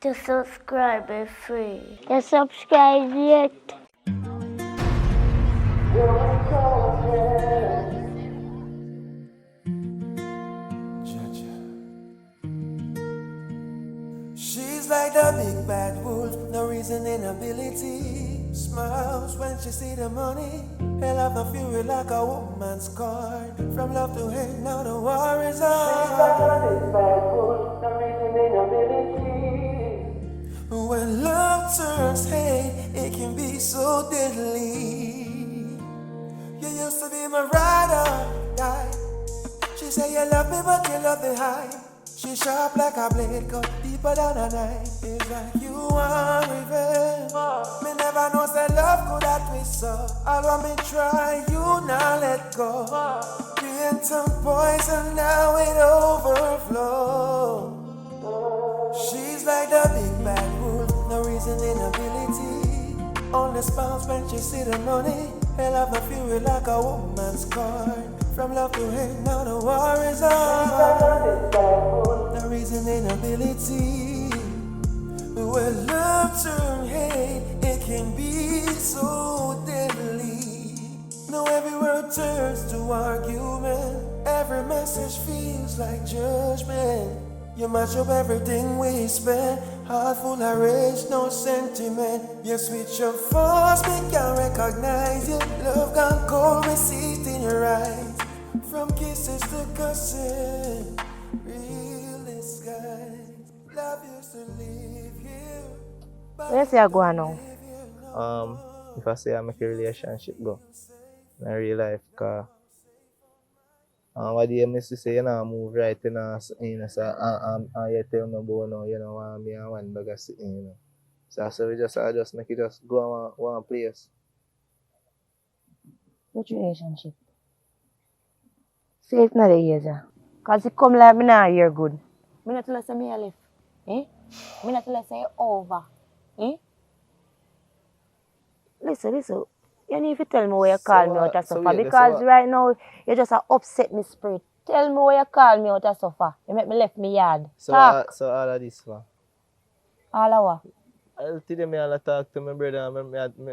To subscribe is free. You subscribe yet? She's like the big bad wolf, no reasoning ability. Smiles when she see the money. Hell of the fury like a woman's card. From love to hate, now the war is on. She's like the big bad wolf, no reasoning ability. When love turns hate, it can be so deadly. You used to be my ride or die. She say you love me, but you love the hype. She sharp like a blade, cut deeper than a knife. It's like you want revenge. Me never know say love could have twist so. All want me try, you not let go. Being some poison, now it overflow. She's like the big bad wolf, no reasoning ability. Only smiles when she see the money. Hell of a fury like a woman's card. From love to hate, now the war is on. No reasoning ability. When love turns hate, it can be so deadly. Now every word turns to argument. Every message feels like judgment. You match up everything we spend. Heart full of rage, no sentiment. You switch up fast, me can't recognize you. Love gone cold, we see it in your eyes. From kisses to cussing, real disguise. Love used to live here. Where say I go now? If I say I make a relationship go in real life, cause what do you miss to say, you know, move right in so you tell me about now, you know, want me and one bag of sitting, you know. So we just make it just go one place. Which relationship? Say it's not a year, cause it come like me now hear good. Me not tell us say me a left. Me not tell us say over. Listen. You need to tell me where you call me out of suffer because right now you just upset me spirit. Tell me where you call me out of suffer. You make me left me yard. So all of this one. All of what? I'll tell you, I'll talk to my brother. My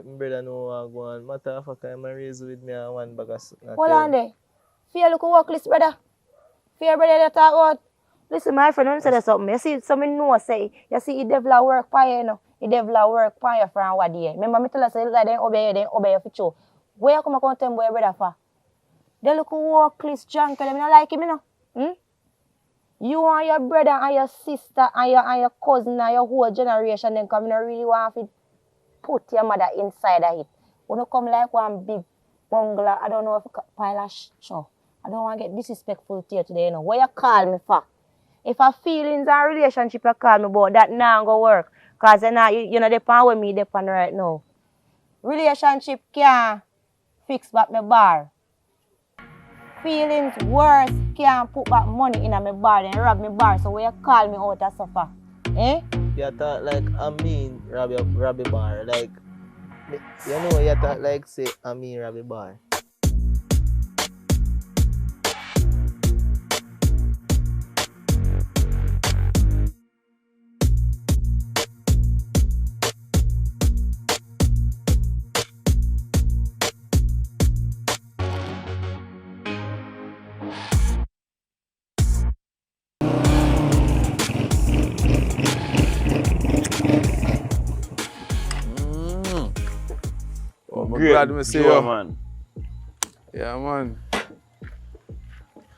brother know what go on. Matter of fact, I'm raised with me and one bag of hold on there. Fear look work list, brother. Fear brother you talk about. Listen, my friend, let me say something. You see, something know say, you see, the devil a work for you, know. The devil a work for you from what day. Remember me tell you, say, like, they obey you for sure. Where you come and tell me where brother for? They look work list, junk, them not like him, you know. You and your brother and your sister and your cousin and your whole generation, then come, you don't really want to put your mother inside of it. You don't come like one big bungalow, I don't know if you pile of show. I don't want to get disrespectful to you today, you know. What you call me for? If a feelings and relationship you call me about, that now go work. Because you know, depend with me, depend right now. Relationship can't fix back my bar. Feelings worse can't put back money in my bar and rob my bar. So when you call me out of suffer, You talk like I mean rob a bar. Like, you know, you talk like say I mean rob a bar. I'm glad to see you, man. Yeah, man.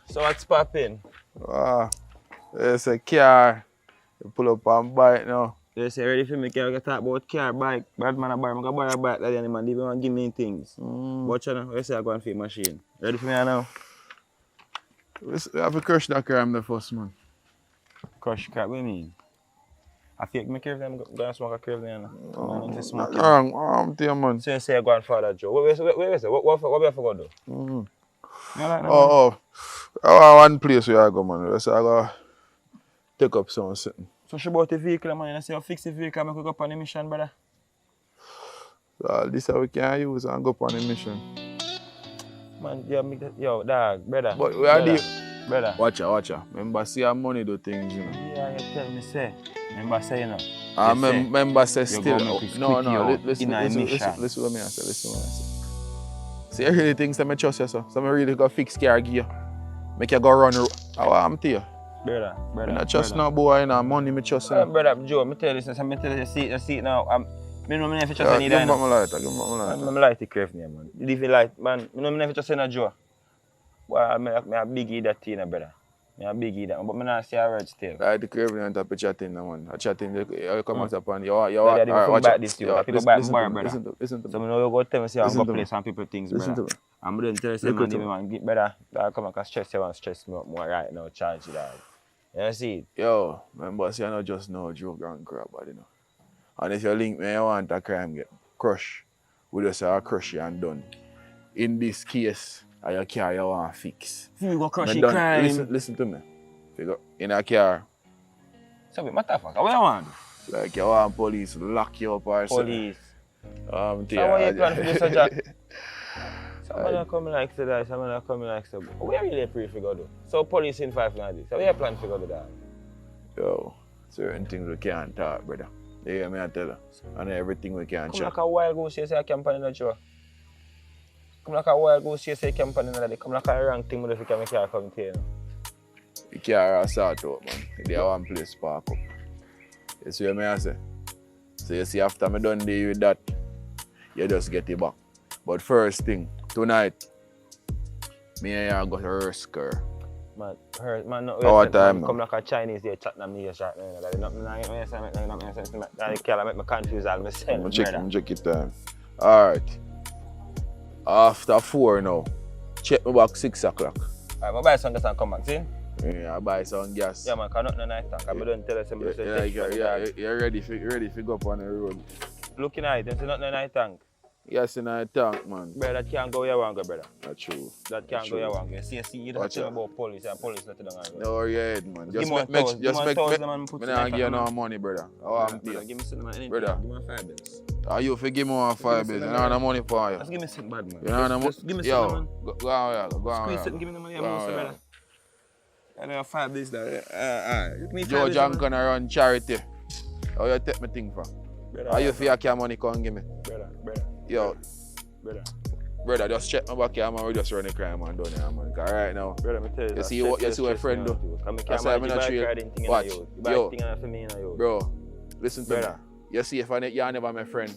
So what's popping? There's a car. You pull up and buy it now. You say ready for me? Can we talk about car, bike? Bad man, I'm going to buy a bike. That the man, they want to give me things. Watch out now. You say I go and feed machine. Ready for me now? We have to crush that car, I'm the first man. Crush car, what do you mean? I fake me curve them, go and smoke a curve them. I'm into smoking. I'm there, man. So you say I go and follow Joe. Where is it? What we have to go do? You like that, man? One place where I go, man. So I go take up something. So she bought the vehicle, man. You say you fix the vehicle and we go up on the mission, brother. This is how we can use and go up on the mission. Man, yo, dog, brother. But we are the... Brother. Watch out. Remember, see our money do things, you know. Yeah, Tell me, say. Remember say, you know. Member say You still. go make it No, quick, no. yo, Listen in a mission. listen what me I say. Listen what I say. See, I really think some trust you, so. Some really go fix car gear. Make you go run. How am to you? Brother. I not trust no boy, no money. Me trust you. Brother Joe, me tell you this. Me tell you, see it now. Me know me never trust any Give me guy. back my lighter. Give me back my lighter. I'm light the crave man. Leave it light, man. Me know me never trust any Joe. Boy, I'm a biggie that thing, brother. I'm a biggie that, but me not see a word still. I the crave and type of chatting, man. I chatting, you come out upon you. Daddy, I didn't back this, you. People back bar, brother. Listen to So me. I know you go tell me say I'm Listen going to to play me. some people things, Listen brother. to me. I'm going to tell you say, Look at man, brother, I come across stress you and stress me up more right now, charge it, dog. You see? Yo, remember, see, I not just know joke and crap, but you know. And if you link me, you want a crime get crush, we just say I crush you and done. In this case, your car you want to fix. You go crush Me your done- crime. Listen to me. You go in a car, So, motherfucker, what you want? like you want police lock you up or something. Police. So what you plan for this, Jack? Somebody come like to that, somebody come like so. Where really pray for God? So police in 5 minutes. So where you plan for God that? Yo, certain things we can't talk, brother. You hear me I tell you? And everything we can't Come chat. like a wild goose, you say I camp on the show. Come like a wild goose, you say camp on the come like a wrong thing, but if you can make your come to you. The car are sort out, man. They have one place park up. You see what I say? So you see after me done deal with that, you just get it back. But first thing, tonight, me and you go to her skirt. Man, no. Our time now. Come like a Chinese, they chat na me shot. I can't make me confuse all myself, I'm brother. check it time. Alright. After 4 now, check me back 6 o'clock. Alright, I buy some gas and come back, see? Yeah, I buy some gas. Yeah, man, cause nothing night tank. I'm don't tell us somebody. You're ready to go up on the road. Looking at it, there's nothing night tank. Yes, in a tank, man. Brother, that can't go where you want to go, brother. That's true. That can't go where you want to go. See, you don't tell me about police, and police nothing don't go. No worry your head, man. Give Just me make, 1,000, just make, put me not give you no money, brother. Give me some money, Brother. give me 5 bills. Are you for give me 1 5 bills? You don't have no money for you. Just give me some bad, man. You don't have no money. Just give me Yo, some, man. go on, go on. Squeeze it and give me the money, I'm Go on, also, yeah. brother. I know 5 bills there. Give me 5 Joe bills, John man. gonna run charity. How you take me thing for? Brother, Are you for your car money come give me? brother. Yo, Brother. brother, just check my back here, man. We just run the crime man down here, man. Cause right now, Brother, me tell you, You see what- you see what friend do? That's why I'm not sure. Watch. Yo. Bro, listen to me. Brother. You see if you're never my friend.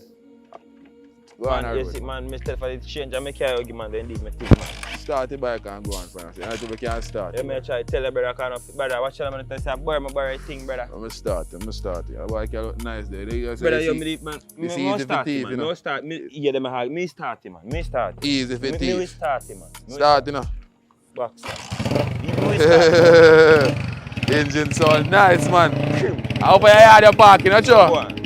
Go on, Man, the you road. see, man, me tell for the change, I make you give man, then leave me thing, man. Start the bike and go on for us. Until we can't start. Yeah, me try tell you, brother, brother, watch out, man, I say, boy, my boy, thing, brother. I'm start. The bike look nice there. Brother, you me, man, it's me easy for start thief, man, you know. no start, me, them hard, me start man, me start. Easy for Me will thief. start man. Start, you know. Box. You will start. Engine sound nice, man. I hope you had your parking, not Go sure? on.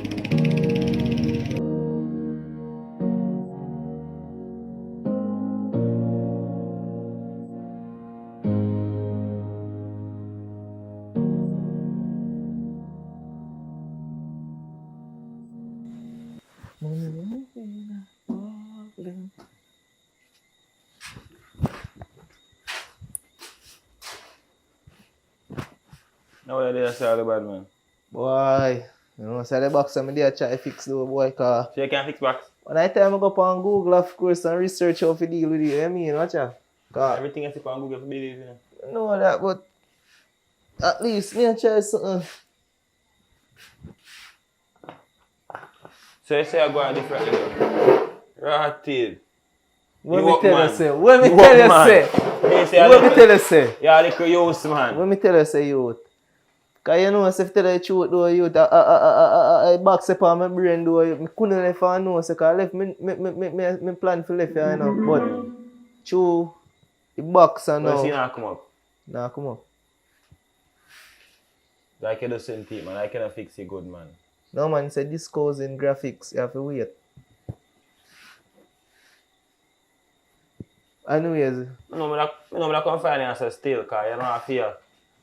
Now what you say all the bad man? Boy, you know, so the box I'm there try to fix the boy car. So you can fix box? When I time I go up on Google, of course, and research how to deal with it, I mean, watch out. Cause Everything I see on Google for believe, you know. I know that, but at least me I try something. So you say I go on different level. Rotted. What You me up, tell man. you say? What me You tell up, you man. say? You say What me tell you say? Yeah, I little use, man. What me tell you say, youth? Cause you know, if I tell you the truth, though, youth, I box up on my brain, though, I couldn't let you know, so cause I left me plan for left, you know, but true, the box and Well, see now, now come up. nah, come on. Like you do same thing, man. I cannot fix it good, man. No man, say this goes in graphics, you have to wait. Anyways, No, I come find answer still, cause you know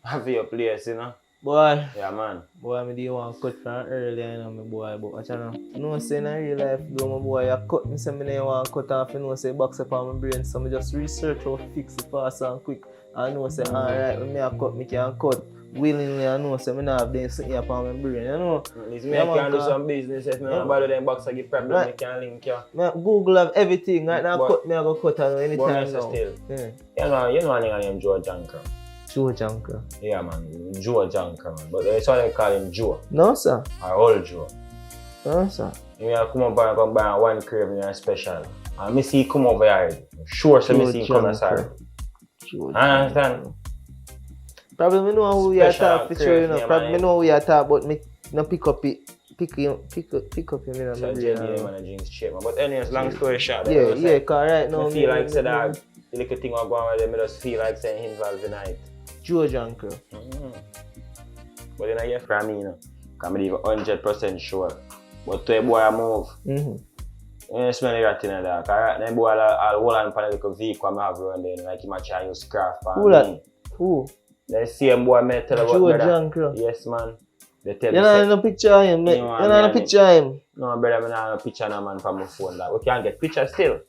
I feel place, you know. boy, Yeah, man. boy, me do want cut from early, you know, my boy, but watch out now. No, say in real life, though, my boy, I cut me, say me don't want cut off, you know, say box up on my brain, so I just research how to fix it fast and quick. I know, say, alright, when me I cut, me can cut. willingly I know so I not have them sitting upon my brain, you know. At least me can do some business if I bother them box I give problem I can link you. Google have everything right now. Cut me I go cut on anytime now. Still. Yeah. You know a nigga named Joe Janker. Joe Janker. Yeah man, Joe Janker man. But that's why they call him Joe. No sir. Or old Joe. No sir. You come up and come buy one crib and special. And me see come over here. Sure so me see him come aside. I understand. Probably me know who we are talking for sure, you know. Probably me know who we are talking but me no pick up it. Pick up him in my so brain. man and James shape man. But anyways, long story short. Yeah, cause right now I feel like say that the little thing I'm going with them, I just feel like saying involved in it. Joe Janker. But then I hear from me, you know. I'm even 100% sure. But to a boy I move. You smell the rat in the dark. Alright, then boy I'll hold on for a little vehicle I have around there, like him a try use craft for who that? Who? The same boy I tell about Joe brother. Janker. Yes man. They tell you know no picture of him, you know no picture of him. No brother, I don't have a picture of no man from my phone. Like, we can get picture still.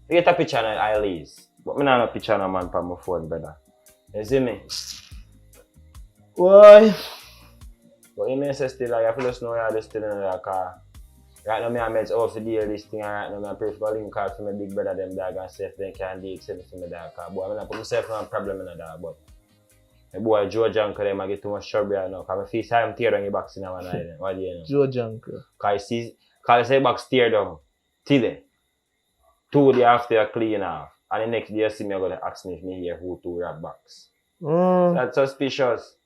We get a picture of Eilease. But I don't have a picture of no man from my phone, brother. You see me? Why? But you may say still, like, I feel just know you're still in the car. Right now, I made off to deal this thing, and right now, I pray for a link card for my big brother, them dog, and see if they can deal it for my dog. Boy, I'm not put myself in a problem in the dog, but my boy Joe Janker, them, I get too much trouble right now, because I feel like I'm tear down your box in one eye. What do you know? Joe Janker. Because I say box tear down, today. 2 days after I clean off, and the next day, you see me, I'm going to ask me if me hear who to wrap box. So that's suspicious.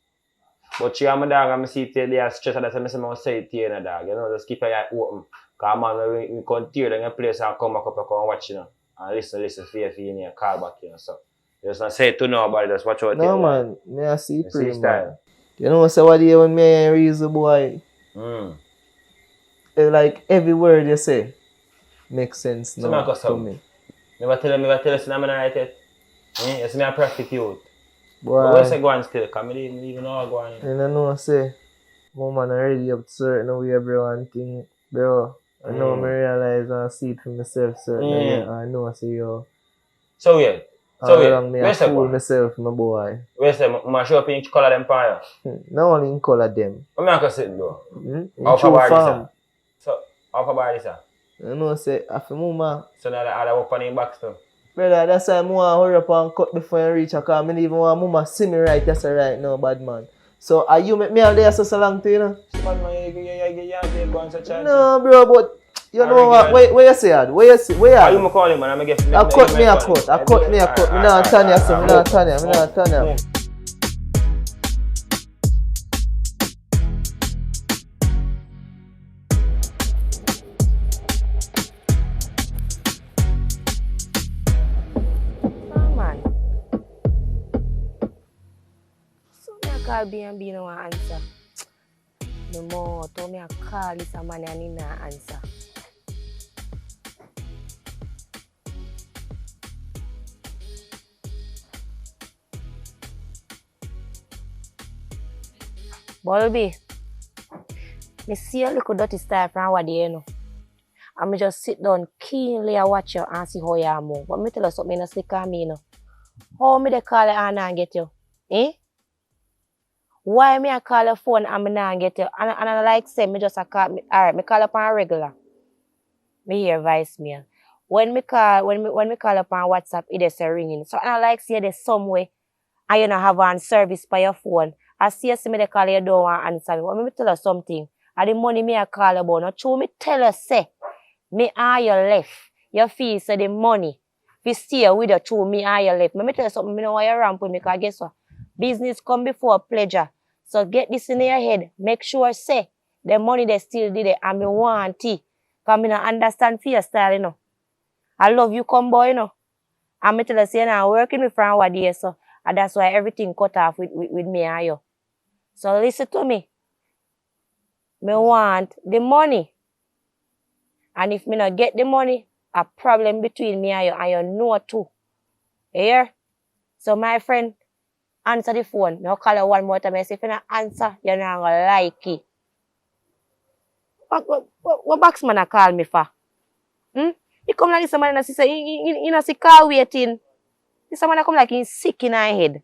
But she and my dog, I see it they are stressed, that's why I say it here, dog. You know, just keep your eye open. Because man, when we come tear down your place and come back up and come watch, you know. And listen, fear in your call back, you know. So, just not say it to nobody, just watch out. No, man, me I see it pretty, man. You know, so what do you when me reason, boy? Like, every word you say makes sense now to me. Never tell you, I'm not right yet. You see me a prostitute. Boy. But where's the go on still? Because I didn't even know how go on. And I know, say, woman already up to certain way, bro, and thing, bro. I know I realize and see it for myself, certain way. I know, I say, yo. So weird. Where's the fool myself, my boy. Where's the, I show up in color them fire? Not only in color them. I'm not going to sit though. How far farm. So, how far this? I know, say, after mama. So now I have open in box too. Brother, that's why I want to hurry up and cut before I reach. Because I don't even want mama see me right, that's right now, bad man. So, are you make me all there so long to you know? Bad man, you go on such a no, bro, but you know what? Where you say that? Where you say? Where are you calling, man? I'm going to get I cut me a cut. I cut me a cut. I'm not telling you, I'm not telling you. Call B&B no answer. The more told me I call this man and he not answer. Bulby, me see a little dirty style from what you know. And me just sit down keenly and watch you and see how you move. But me tell you something no slick on me, you know. How me they call you and get you? Eh? Why me I call your phone and me not get you? And I like say me just a call me. Alright, me call up on regular. Me hear voicemail. When me call up on WhatsApp, it is a ringing. So I like say there's some way and you not have on service by your phone. I see me they call you don't want answer me. But me tell you something. And the money me I call about. Now true me tell you say me are you left. You feel say the money. If you stay with you true me are you left. Me tell you something, me know why you ramp with me because guess what? Business come before pleasure. So get this in your head. Make sure say the money they still did it and me want it. Because me not understand for your style, you know. I love you come boy, you know. And me tell you say you know, working with Fran what day, so and that's why everything cut off with me and you. So listen to me. Me want the money. And if me not get the money, a problem between me and you know too. Here? So my friend, answer the phone. Now call her one more time. I say, if you not answer, you're not going to like it. What box man a call me for? He come like this man and say, you know, see car waiting. This man come like he's sick in her head.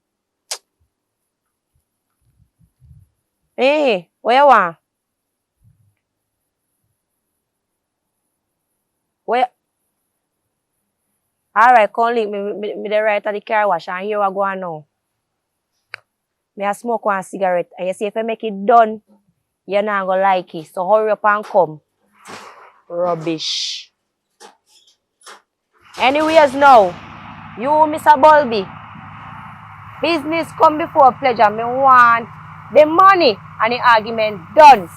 Hey, what you want? What? Alright, come link me the right at the car wash and here what go on now. Me a smoke one cigarette and you see if I make it done, you're not gonna like it. So hurry up and come. Rubbish. Anyways now, you Mr. Bulby, business come before pleasure. Me want the money and the argument done.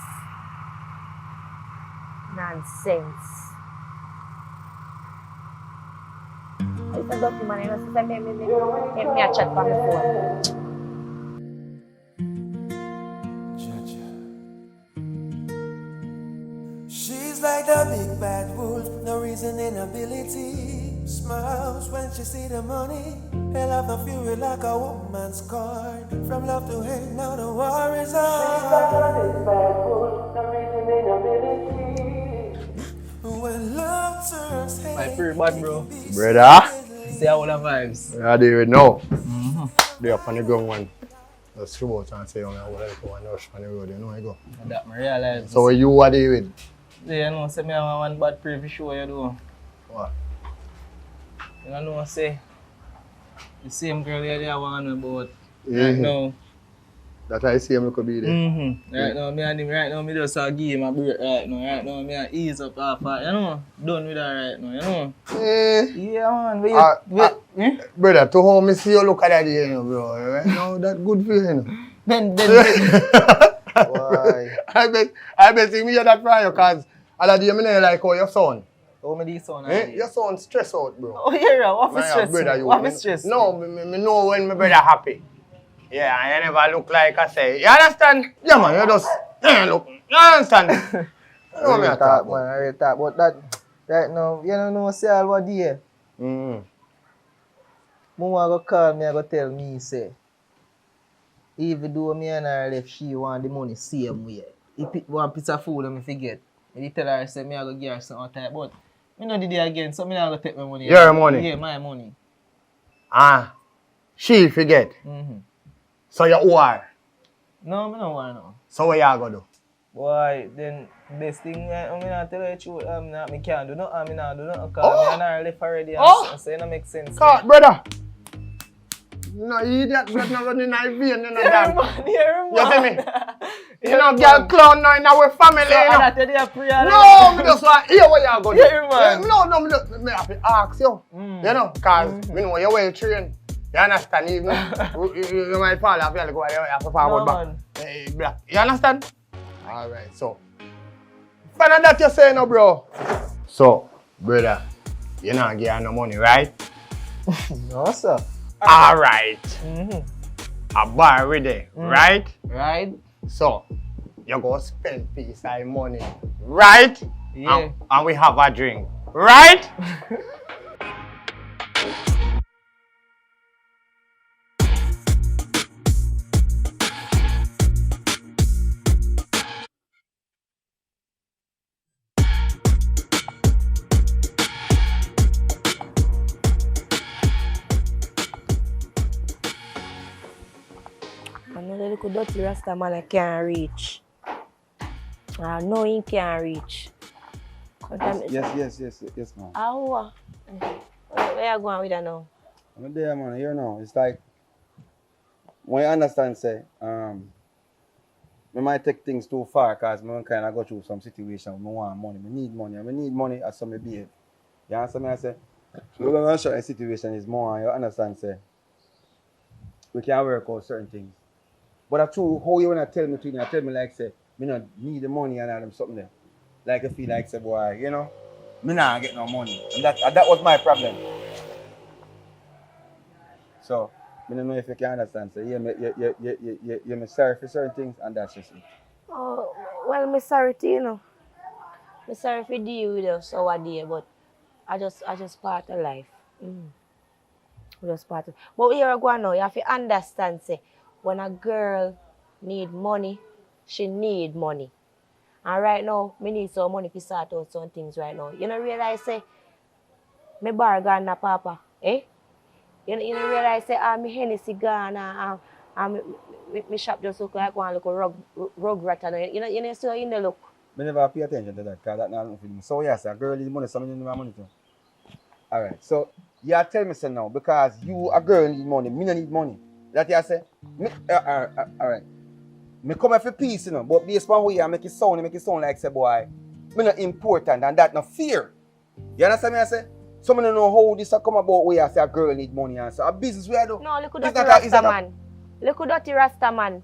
Nonsense. It's a dirty man, you know, sister, me a chat on my phone. She's like the big bad wolf, no reason inability. Smiles when she see the money. Hell of a fury like a woman's card. From love to hate, now the war is on. She's like the big bad wolf, no reason inability. When love turns hate, My pretty bad, bro. Brother, See how the vibes. I do it now. They up on the ground one. Just throw out and say, I want to go and rush on the road, you know I go. That I realize. So you what do you with? Yeah, you know, say me have one bad preview show you do. What? You know, say the same girl here they want about right now. That I see him could be there. Right now, me and him right now, me just give him a break right now. Right now, me a ease up half, you know. Done with that right now, you know. Yeah, man. Brother, to how me see you look at that, you know, bro. Right now, that good for you, you know. Then. Why? I bet see me hear that from you, because all day, me like how your son. Oh, me this one. Your son stress out, bro. Oh, yeah, what for stress? Brother, What for stress? No, me know when my brother happy. Yeah, and you never look like I say. You understand? Yeah, man, you just look. You understand? You know me I talk, man. I really talk about that. Right now, you don't know say all what day. Mama go call me, I go tell me, say, even though me and her left, she want the money same way. He pick one piece of food and me forget. And he tell her, say, me I go give her something type, but me no did it again, so me not go take my money. Your money? Yeah, my money. She forget. So you owe her. No, me no want no. So what you gonna do? Boy, then best thing, I'm not tell you the truth, me can't do nothing, me not do nothing, because me and her left already, so it don't make sense. God, brother. No, idiot, but not running in vein, you know damn. You see me? You know, girl clown now in our family, you know. No, me just want to hear what you gonna do. Yeah, man. No, me have to ask you. You know, because me know you're well trained. You understand? Even you might fall off, you have to go there, you have to forward back. Black. You understand? Alright, so. Find that you say no, bro. So, brother, you not give her no money, right? No, sir. Alright. A bar with it, right? Right? So, you go spend piece of money, right? Yeah. And we have a drink, right? Another little dirty rasta man I can't reach. I know he can't reach. Yes, man. How? Where you going with that now? I'm there, man. Here now. It's like, when you understand, say, we might take things too far because I kind of go through some situation. I want money. I need money. I need money as some behave. You understand me? I say, we're going to show a situation is more, you understand, say, we can work out certain things. But that's true, how you want to tell me to, you tell me like, say, me not need the money and all them something there. Like I feel like, say, boy, you know, me not get no money. And that was my problem. So, I don't know if you can understand. So, you're sorry for certain things, and that's just it. Oh, well, I'm sorry to you know. I'm sorry for deal with us our day, but I just part of life. Just part of. But here I go now, you have to understand, say, when a girl need money, she need money. And right now, me need some money to sort out some things right now. You don't realize, say, me bar gone na papa, eh? You don't realize, say, me Hennessy gone, And me shop just look like one little rug rat. You know, so in the look. I never pay attention to that because that's not nothing. So yes, a girl need money, so I need my money too. Alright, so you tell me so now, because you a girl need money, me no need money. That you say? Alright. Me come here for peace, you know, but based on how you make it sound like say boy, me not important and that no fear. You understand me I say? So me don't know how this a come about where I say a girl need money and so a business where I do. No, look at dirty Rasta man. Look at dirty Rasta man.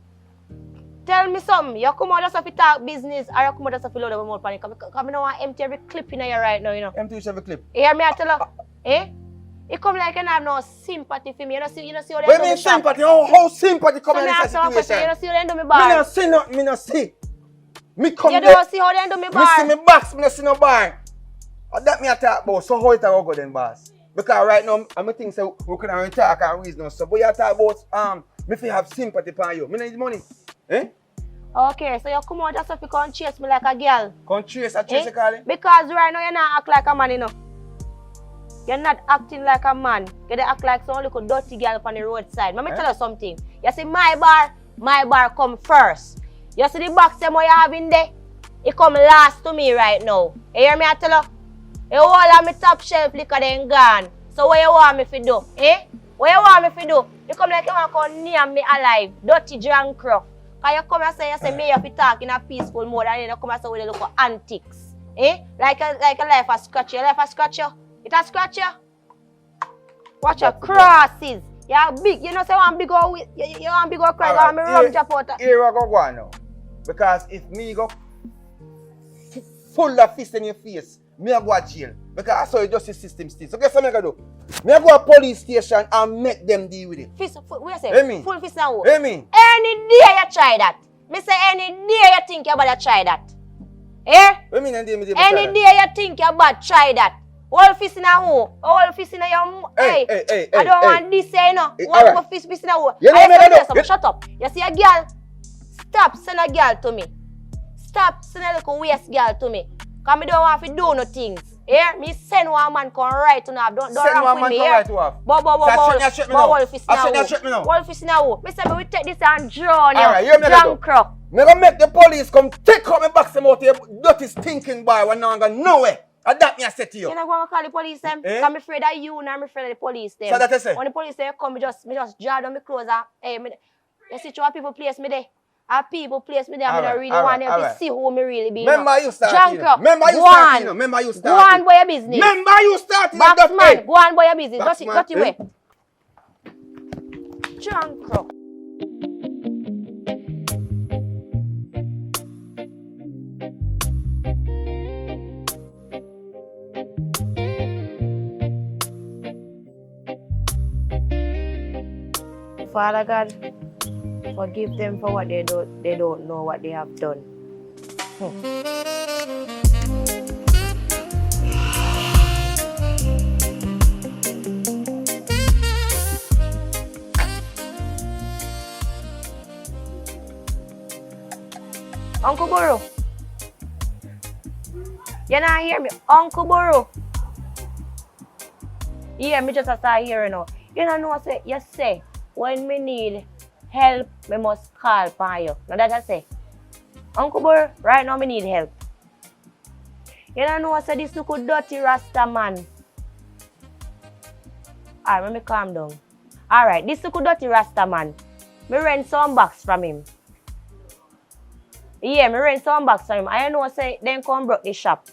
Tell me something. You come out just to talk business or you come out just to load up more panic. Because I don't want to empty every clip in here right now, you know. Empty every clip? You hear me I tell you? Eh? You come like you have no sympathy for me. You know see what they do. What you mean sympathy? How sympathy come in this situation? You don't see what they do me bar. Me not see nothing, me not see. Me come you don't see how they do me bar. Me see me box, me not see no bar. That me a talk about. So how it a go then, boss? Because right now, I think so we can only talk and reason. So but you talk about me feel have sympathy for you. Me need money. Eh? Okay, so you come out just to come chase me like a girl. Come chase a chase call it? Because right now you not act like a man, you know. You're not acting like a man. You act like some little dirty girl on the roadside. Let me tell you something. You see my bar come first. You see the box them what you have in there? It come last to me right now. You hear me I tell you? You all of my top shelf liquor then gone. So what you want me to do? Eh? What you want me to do? You come like you want to come near me alive. Dirty drunk crow. Because you come and say me have to talk in a peaceful mode and then you come and say with a little antics. Eh? Like a life a scratch you. Life a scratch you. It a scratch you. Watch your crosses. You're big. You know say one big old you want big old cry and me rub your pot. Here I go on now. Because if me go full of fist in your face, me I go to jail. Because I saw the justice system still. So guess what I do? Me I go to police station and make them deal with it. Fist, what you say? Hey, full fist and what? Hey, me. Any day you try that. Me say any day you think you about to try that. Eh? Any day you think you about to try that. All fist in a who? All fist in a your... Hey, I don't want this say, you know. One more fist in a who. Shut up. You see a girl? Stop send a girl to me. Stop send a little waist girl to me. Because I don't want to do no things. Here, me send one man come right to now. Don't rank with me here. But wolf is now. Wolf is now. Me say we take this and draw now. Drunk crow. Me gonna make the police come take out my box them out here. Dirty stinking boy when now gonna nowhere. And that me I say to you. You know going to call the police them? Eh? I'm afraid of you and I'm afraid of the police them. So that I say? When the police say come, me just draw down my clothes and hey, you see how people place me there. How people place me there, I don't really want them to see who me really be. Remember you started. Remember you started. Remember you started. Go on boy your business. Remember you started. Boxman, go on boy your business. Got it way. Drunk crow. Father God, forgive them for what they don't know what they have done. Uncle Burrow. You not hear me? Uncle Burrow. Yeah, me just start hearing now. You know what I say? You say, when me need help, me must call upon you. Now that I say. Uncle Burrow, right now me need help. You know what I say? This little dirty Rasta man. Alright, let me calm down. Alright, this little dirty Rasta man. Me rent some box from him. Yeah, me rent some box from him. I know say then come broke the shop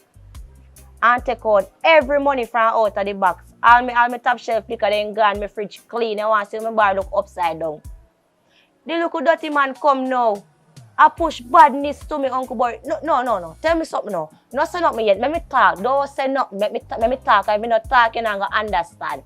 and take out every money from out of the box. All my top shelf liquor then gone, my fridge clean. I want to see my bar look upside down. The little dirty man come now. I push badness to me, Uncle Boy. No. Tell me something now. No say nothing yet. Let me talk. Don't say nothing. Let me talk. If I'm not talking, I'm going to understand.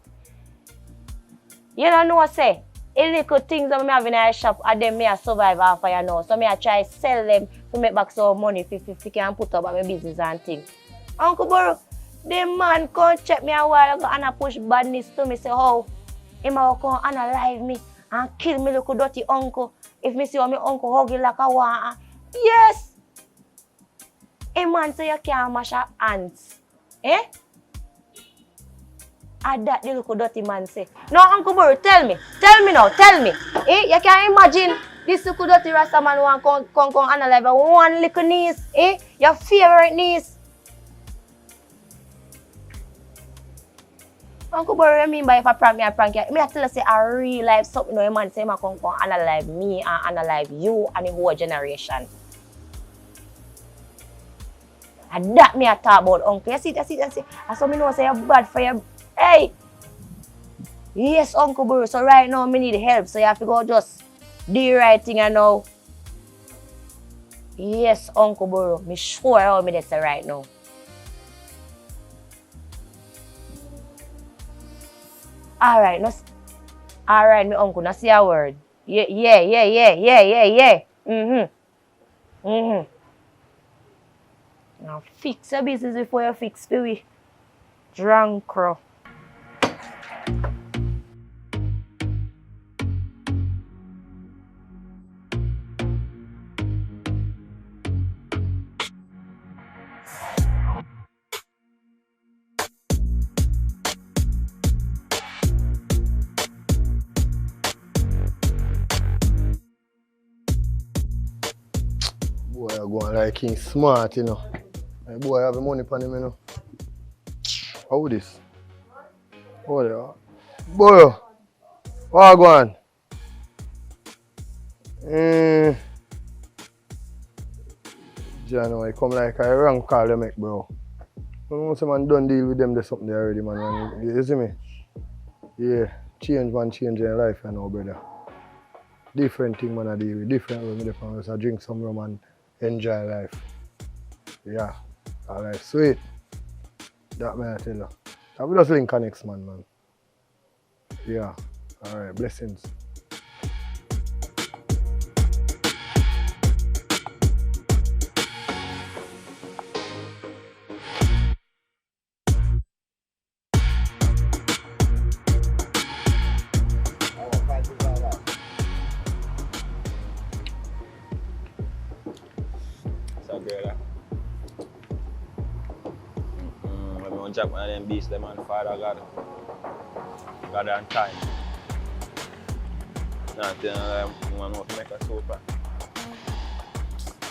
You don't know what I say? A little things that I have in a shop, and then I survive after you know. So I try to sell them to make back some money if I can put up my business and things. Uncle Burrow, the man come check me a while ago and I push badness to me. Say, how? He might come analyze me and kill me little dirty uncle. If me see how my uncle hug like a water. Yes! A man say you can't mash your ants. Eh? And that the little dirty man say. No, Uncle Burrow, tell me. Tell me now, tell me. You can imagine this little dirty Rasta man want come analyze one little niece, your favorite niece. Uncle Boy, what I mean by if I prank you, I prank you. I tell you say a real life something no man say I come analyze me and analyze you and the whole generation. And that me I talk about, uncle. You see. And so me know say you're bad for you. Hey! Yes, Uncle Bro. So right now, me need help. So you have to go just do the right thing and now. Yes, Uncle Bro. Me sure how me that's right now. Alright, no. Alright, me uncle, now see a word. Yeah. Now fix your business before you fix me. Drunk crow. Boy, I go on like he's smart, you know. My boy have the money on him, you know. How this? Oh, yeah. Boy, what I go on? January come like a wrong call they make, bro. You know, some man done deal with them, there's something there already, man. You see me? Yeah, change in life, you know, brother. Different thing, man, I deal with. Different way, me I drink some rum and enjoy life. Yeah, alright, sweet. That man, I tell you. I will just link next man. Yeah, alright, blessings. Jack one of them beasts, them and Father God and time. Now tell them man want to make a super.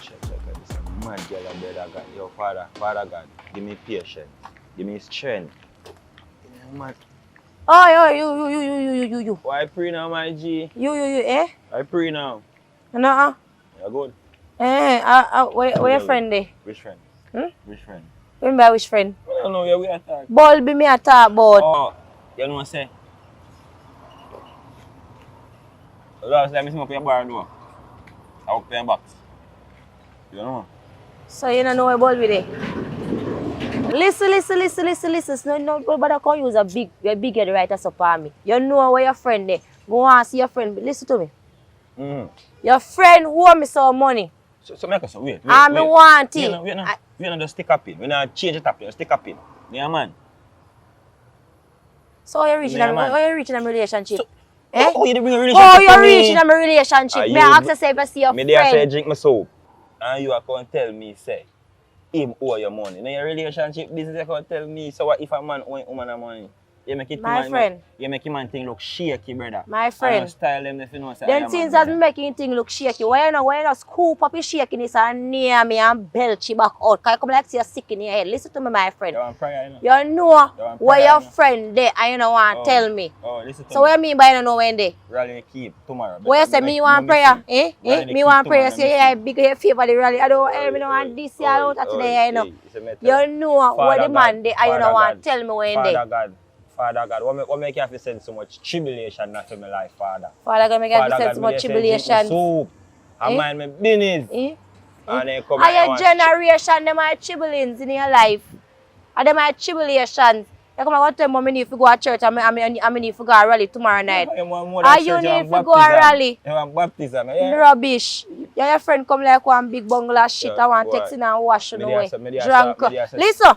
Check this a mad girl and brother God. Yo Father God, give me patience, give me strength. Yeah, man. Oh, you. Why pray now, my G? You, eh? I pray now. No. Yeah, good. Where your friend there? Which friend? Which friend? Remember which friend? I don't know where we are talking. Ball be me a talk about. Oh, you know what I say? Last time I see up your bar door. I walk your box. You know? So you don't know where ball be there? Listen. No, but I can't use a big head right as upon me. You know where your friend there. Go and see your friend. Listen to me. Your friend owe me some money. So make us wait. I want it. We don't just stick up in. We don't change it up. Just stick up in. Yeah, man. So you're reaching a relationship? So, eh? Oh, you bring a relationship Oh, to you're me? reaching a relationship. May I ask you if I see your friend? Me there say drink my soap. And you are going to tell me, say, him owe your money. In your relationship business, you can tell me, so what if a man owe a woman money? You make it My friend. You make him man thing look shaky, brother. My friend. And style them if you know say Them things that making thing look shaky. Why you not scoop up your shakiness and near me and belch it back out? Cause you come like see you're sick in your head. Listen to me, my friend. You want prayer, you know? You know where your friend there and you don't want to tell me. Oh, listen to so me. what you mean by you don't know when they? Rally keep tomorrow. Where you say me you want prayer? Me want prayer. Say yeah, big your favor the rally. I don't want this year out today, you know. You know where the man there and you don't want to tell me when they. Father God, what make you have to send so much tribulation into my life, Father? Father God, make you have to send so much tribulation. So, I mind my business. And then come and your generation, them are tribulations in your life. And them are tribulations. You come and tell me I need to go to church and I need to go to rally tomorrow night. And you need to go to rally. You want baptism, yeah? Rubbish. Your friend come like one big bungalow shit. I want to text in and wash on away. Drunk. Listen,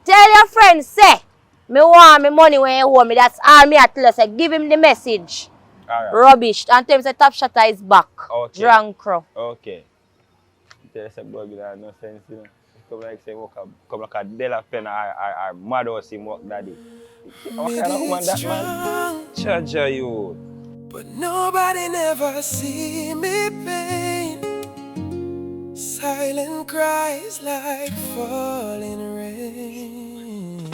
tell your friend, say, me want my money when you owe me. That's all me at tell you. Give him the message. Right. Rubbish. And tell him the top shutter is back. Okay. Drunk crow. Okay. Tell us about that no sense, you know. Come like say come like a Della Pen or mad or him work daddy. What kind of woman that man? Charge you. but nobody never see me pain. Silent cries like falling rain.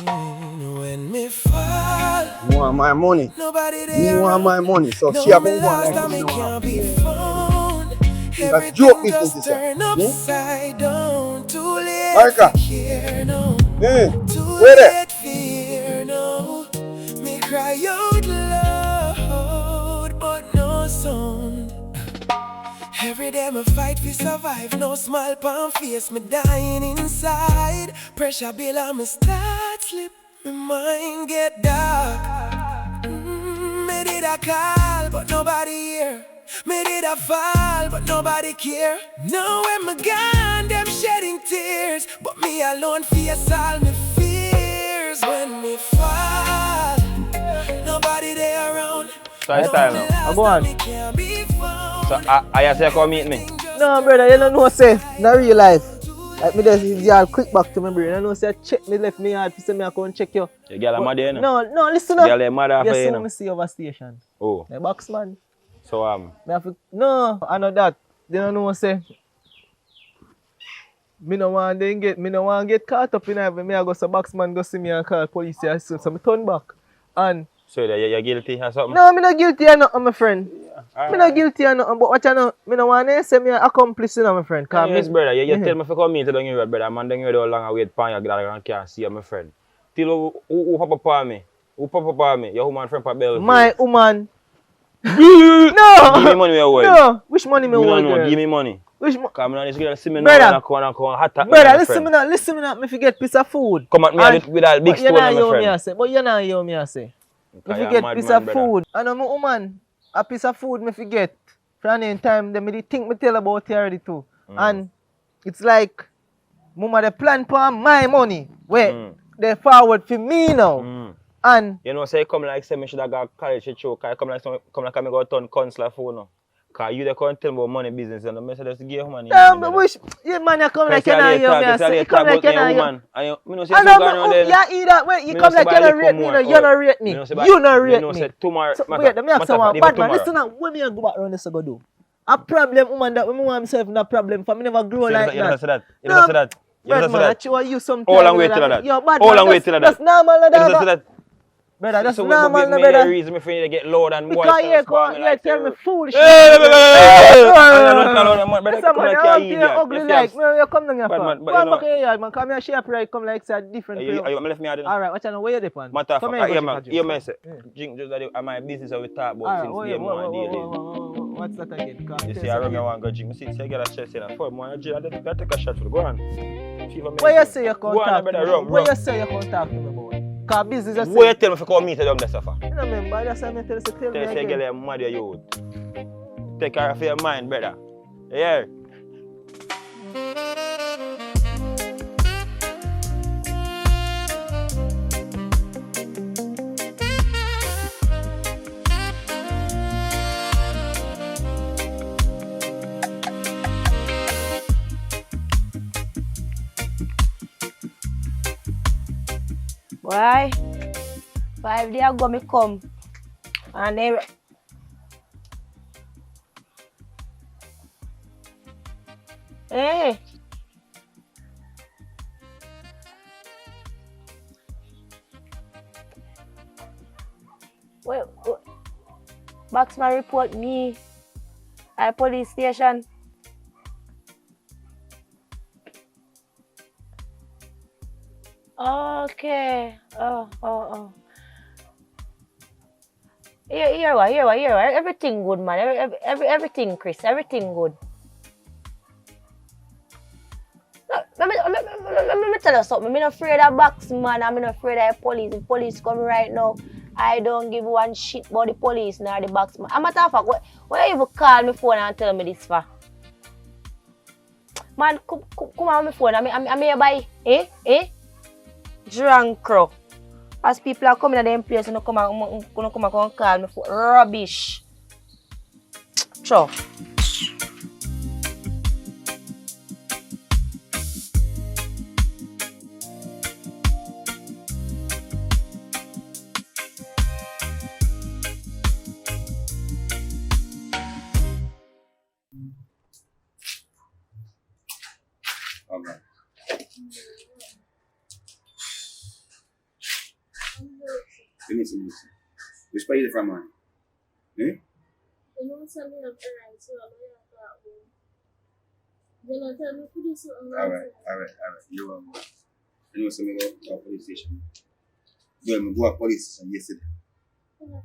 When me fall, You want my money? nobody Me there. want my money. So she No, have me one lost like and me me no can't want be pay. found. That's joke Everything business, just this one. turn upside down. Too late Marika. to care now. Too Where there? late fear now. Me cry out loud, but no sound. Every day me fight for survive. No smile pon face, me dying inside. Pressure build and me start slip. My mind get dark. Me did a call, but nobody here. Me did a fall, but nobody care. Now when me gone, them shedding tears, but me alone face all me fears. When me fall, nobody there around. So I style now. Go on. So I say come meet me. No, brother, you don't know, say, in real life. Like me just y'all quick back to my brain. I know say check me left me hard to say me I come check you. Your girl a mad there, no? No, listen up. Girl a mad after you, Yes, no? me see over station. Oh. The box man. So Me have to, no, I know that. They don't know say. Me no want get caught up in it. Me I go so box man go see me and call police here soon. So me turn back. And so you're guilty or something? no, me not guilty or nothing, my friend. Yeah. Me not guilty or nothing, but watch I know. Me no want to say me accomplice, you know, my friend. Yes, brother. You Mhm. tell me if you come meet down here, brother. Man, down here how long I wait for you, glad I can't see you, my friend. Till who pop up on me? Who pop up on me? Your woman friend for Bellevue. My woman. No! No! Give me money, me hold. No! Which money me No, hold, no, girl? give me money. Which money? Come on, this girl see me Brother. now and come hot at me, Brother, my listen friend. me now, me forget piece of food. Come at me And- with that big but you stone, know my hear me friend. I say, but you know hear me I say. Me Because you're a forget mad piece man, of brother. food. I know my woman, a piece of food me forget. From the time, them me think me tell about it already too. And it's like, mama they plan for my money. Wait, they forward for me now. And You know, say come like say me should have got college to choke. Come like I go turn counselor for now. Cause you they can't tell me about money business and the say just give money. but wish, yeah, man, you come like you know hear me I say. You come like you know hear me. I know say I you know, gone around there. yeah, either way, you Me come know say like you buy don't rate me, liquor no, you more. don't rate me. Me know say buy- You don't me rate know me. say tomorrow. So, matter- wait, let me ask matter someone, even bad man, tomorrow. listen now, what me go back around this go do? A problem, woman, that when me want myself no problem, for me never grow So like you never that. say that. You No, never say that. You bad never say man, I that. show you sometimes. How long wait till that? Yo, bad How man, long wait till that? that's normal, no, You never say that. that. Brother, that's So normal, no, me brother. reason me for you to get loud and boys Because you start can't, like tell me foolish. Hey, That's brother, come like you're you idiot. ugly If like, you have- you come down here Bad for. man, but Go you on know- back here, yard, man, come here, shape right, come like it's a different You place. left me out. Alright, watch out, where you dip on? Matter of Come fact, here, yeah, go man. drink You a may drink. say, drink just that my business that we talk about Alright, since day one daily. what's that again? You see, I remember one go drink. See, I get a chest in a form. I take a shot for the go on. Where you say you Go can't on, talk to brother, me? rum, Where rum. you say you can't talk to me about? Cause business is Where you tell me if you come meet them there, suffer? you know, remember, that's why I tell you, tell me Tell you, say, again. girl, you're mad, you. Take care of your mind, brother. Yeah. Why? 5 days ago me come. And they hey. Wait, Boxman report me at police station. Okay. Oh. Here, what? Everything good, man. Everything, Chris. Everything good. Let me tell you something. I'm not afraid of box, man. I'm not afraid of the police. If police come right now, I don't give one shit about the police nor the box, man. I'm a matter of fact, why you even call me phone and tell me this for? Man, come on my phone. I'm here by, drunk crow. As people are coming at them place, you come and call me for rubbish. Sure. listen. Which part you from, man? Eh? You know, some of errands, so I'm not that way. You know, tell me to do something. Alright. You know, so me go to a police station. Girl, me go to police station yesterday. What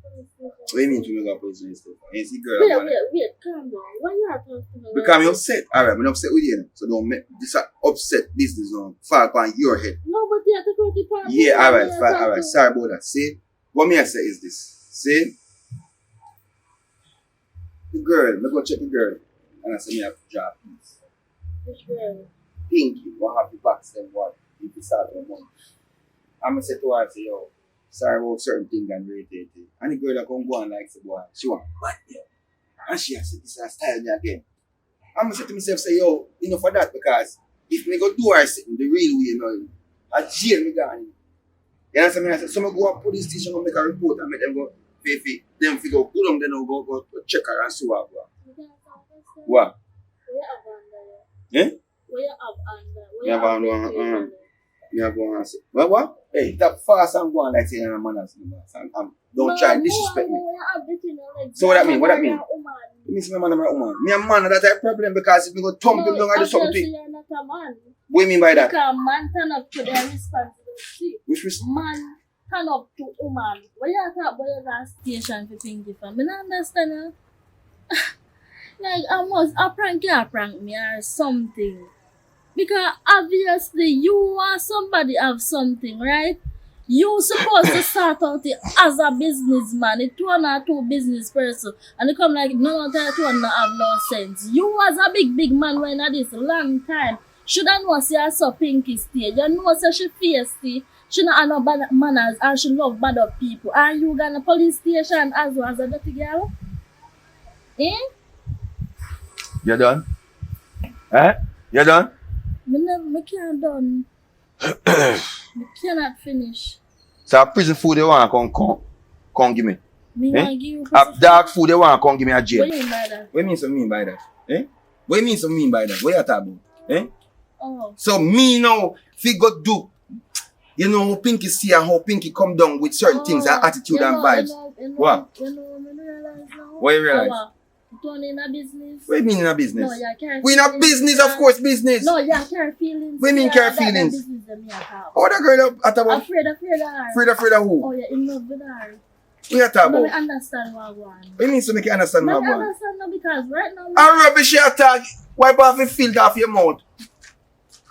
do you mean to me go to police station yesterday? You see, girl, Wait, calm down. Why you are talking to me? Because I'm upset. Alright, I'm upset with you. So don't make this upset business on fall upon your head. No, but you have to go to the park. Yeah, alright. Sorry about that. See, what me I say is this. See, the girl, me go check the girl, and I say me have to drop peace. Which girl? Pinky, what have the box them what if you start on money. I'm gonna say to her, I say, yo, sorry about certain things and irritated. And the girl that come go on like say, boy, she want what yo? And she has said this and style me again. I'm gonna say to myself, say, yo, you know for that because if me go do her something the real way, you know, I jail me gone. You understand me? I said, so I go to police station and make a report and make them go pay fee. Them figure out good on them now go check her and see what. What? Eh? Where you have under? Me have one. What? Hey, that fast and go on like saying I'm a man. Don't try and disrespect me. So what that mean? It means my man and my woman. Me a man that a problem because if me go thump him down I do something. You're not a man. What do you mean by that? Because man turn up to their responsibility. Which was Man turn up to woman. Why you talk about your station for Pinky for? Me not understand. Like I prank me or something. Because obviously you are somebody have something, right? You supposed to start out it as a businessman, it one or two business person, and you come like no that one not have no sense. You was a big man when at this long time. Should I know say so Pinky stage? You know say she feisty, she not have no bad manners and she love bad up people. And you gonna police station as well as a dirty girl? Eh? You done? Eh? You done? Me can't done. Me cannot finish. So prison food they want come give me. Me want give you Dog food they want come give me a jail. What do you mean by that? What you mean by that? Eh? What you mean by that? What you talking about? Eh? Oh. So me now, if you go do, you know how Pinky see and how Pinky come down with certain things, her attitude and vibes. What? You know, me realize now. What you realize? Turn in a business. What do you mean in a business? No, you can't. We in a business, of course, business. No, you can't feelings. What do you mean care feelings? Business them you talk. Oh, that girl at about Afraid of her. afraid of who? Oh, you're in love with her. What you talking No, about? I understand what I want. What do you mean so make you understand I what I want? understand now because right now. A rubbish you talk, wipe off the filter off your mouth.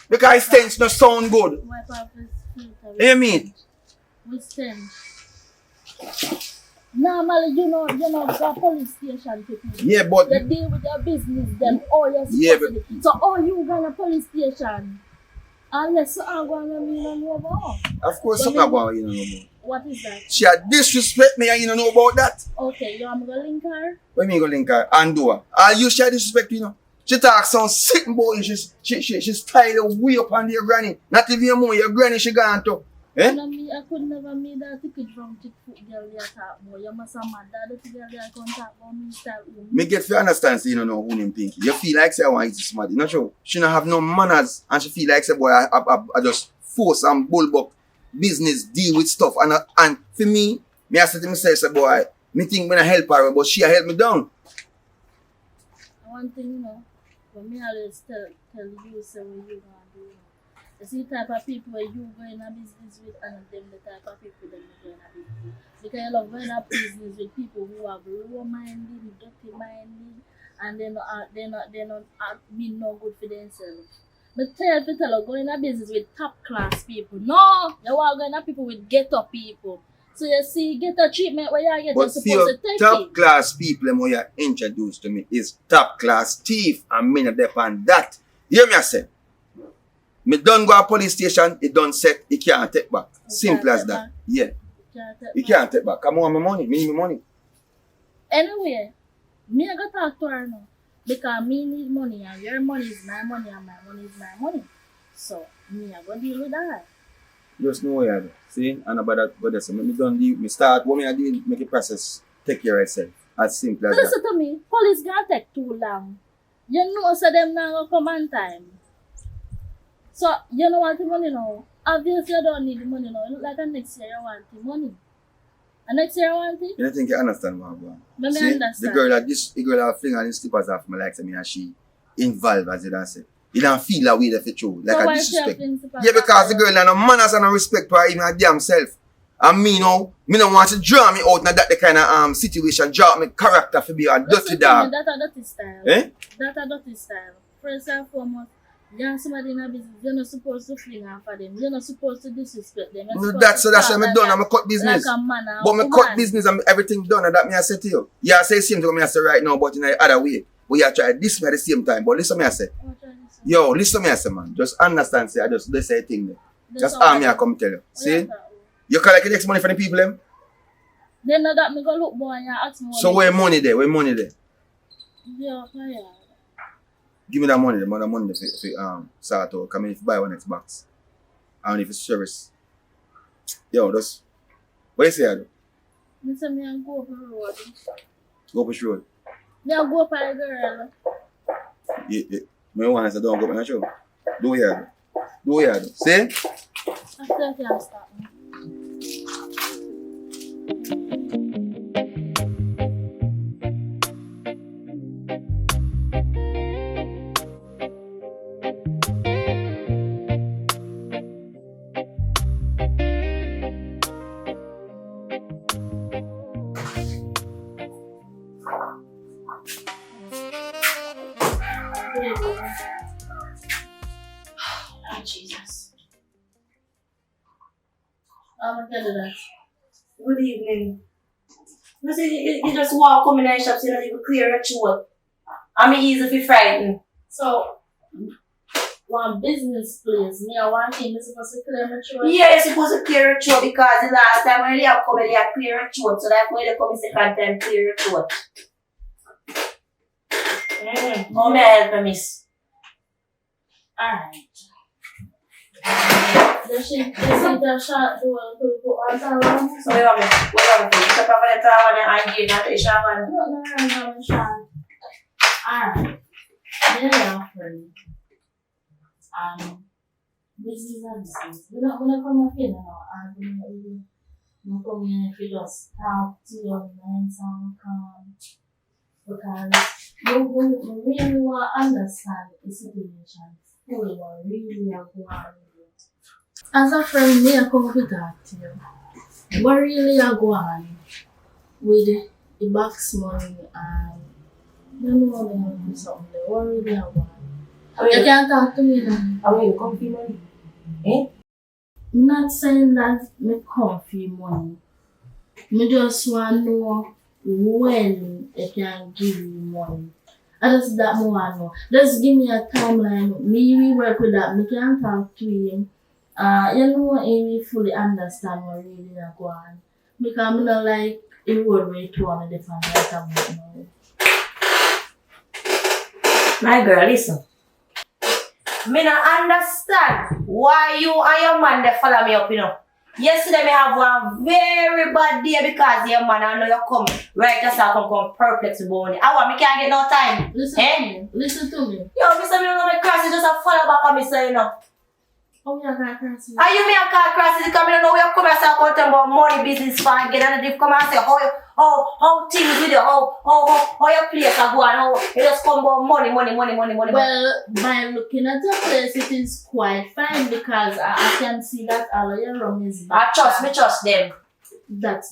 Because stench no sound good. Wipe off his filter. You mean? With stench. Normally, you know, the police station people. Yeah, but They deal with your business, them all your Yeah, So all you gonna police station. Unless I'm gonna mean no more. of course something about you know no more. What is that? She had disrespect me and you don't know about that. Okay, you want me to link her? What mean go link her and do her? All you she had disrespect you know. She talks some sick boy, she style way up on your granny. Not even your mom, your granny she gone to. Eh? I could never meet that ticket from chick foot girl there talk more. You must have mad that the girl there come talk about me style. Me get to understand say you don't know who name Pinky. You feel like say I want to smart. Not sure. She don't have no manners and she feel like say boy I just force and bullbuck business deal with stuff and for me I say to myself say boy me think when I help her but she help me down. One thing you know, when me always tell you say what you gonna do. You see the type of people where you go in a business with and them the type of people that you go in a business with. Because you love going a business with people who have low-minded, dirty-minded, and they not mean no good for themselves. But tell you, go in a business with top-class people. No! You want to go in a people with ghetto people. So you see, ghetto treatment where you get, you're supposed to take top class people when you introduced to me is top class thief and me not depend that. You hear me I say? Me don't go to police station, it don't set, it can't take back. Simple as that. Yeah. You can't take back. Come on, my money. Me need my money. Anyway, me I go talk to her now. Because me need money and your money is my money and my money is my money. So, me I go deal with that. Just know you see? And about that, but that's me don't deal, me start, what me I do, make a process, take care of itself. As simple as Listen that. to me, police gonna take too long. You know so them now go come on time. So, you know what the money now? Obviously, you don't need the money now. It look like next year you want the money. And next year I want it. You don't think you understand what I'm going? Let me See, understand. the girl that fling on his slippers off me like me and she involved as you don't say. You don't feel that way that you true, like So a why disrespect. she have things Yeah, because the girl has no manners and no respect for her even her damn self. And me now, me don't want to draw me out in that the kind of situation, draw me character for be a dirty dog. That's a dirty style. Eh? That's a dirty style. First and foremost, you're somebody in a business, you're not supposed to fling off for them. You're not supposed to disrespect them. No, that's why I'm done. I'm a cut business. Like a man or But me woman. cut business and everything done, and that me I say to you. Yeah, I say same thing me I say right now, but in the other way. We are trying this me at the same time. But listen me I say. Yo, listen me I say, man. Just understand, say I just they say a thing there. Just all me I come tell you. See? You collect the next money for the people them? Then know that me go look boy and you ask me what So where money there? Where money there? Yeah, yeah. Give me that money, the money for sort out. Come in if you buy one Xbox. And if it's service. Yo, just what you say I do? Me say me and go up the road. Go up the road. Me and go up a girl. Yeah. Me want to say don't go up on the show. Do here. Do here. See? I still can't stop me. Oh, Jesus. I'm gonna get that. Good evening. You see, you just walk come in the shops, you know, you clear a throat. I mean, easy to frightened. So, one business place, me I want him is supposed to clear my throat. Yeah, you're supposed to clear a throat because the last time when they have come, they have clear a throat. So that's why they come second time clear a throat. How may I help you, miss? Alright. Does she the shot do a put one time? So what you want me? What you want me? You can probably tell one and give not a shower. No, shot. Alright. Yeah, friend. Business and business. We're not gonna come up here now and we're come in if you just talk to your minds and calm. Because you really want to understand the situation fully what really are going on. As a friend, me I come to talk to you. What really are going on with the box money and you know me have to do something there. What really are going on? You can't talk to me now. How will you come for money? Eh? I'm not saying that me come for money. Me just want to know when they can give you money. And that's that more I know. Just give me a timeline. Me we work with that. Me can talk to him. You know, he fully understand what really is going on. Because I don't like a road way to one of the family now. My girl, listen. Me not understand why you and your man they follow me up, you know. Yesterday me have one very bad day because your man I know you come right just come perplex about me. I want me can't get no time. Listen to me. Yo, me say me don't know me cross, you just a follow back on me say you know. Oh, you can't cross it. Are you me a car cross because me don't know where you come and start about money business for again and if come and say how things with you, how your place are going, how you just come about money. Well, by looking at your place, it is quite fine because I can see that all of your room is back. I trust them. That is